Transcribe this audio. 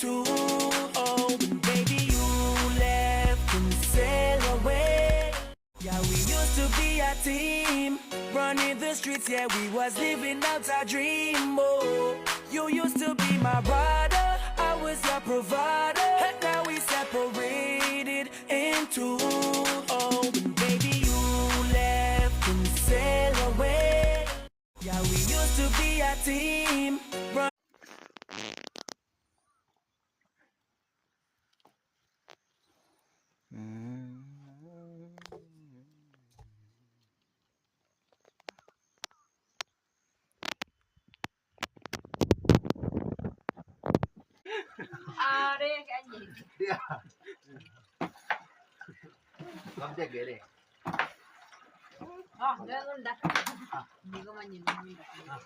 into. Oh, and baby, you left and sailed away. Yeah, we used to be a team, running the streets. Yeah, we was living out our dream. Oh, you used to be my brother, I was your provider. And now we separated into. Oh, and baby, you left and sailed away. Yeah, we used to be a team. À đây cái gì? 깜짝이야. Ờ, đây con đặt. Gì có mà nhìn mình đặt.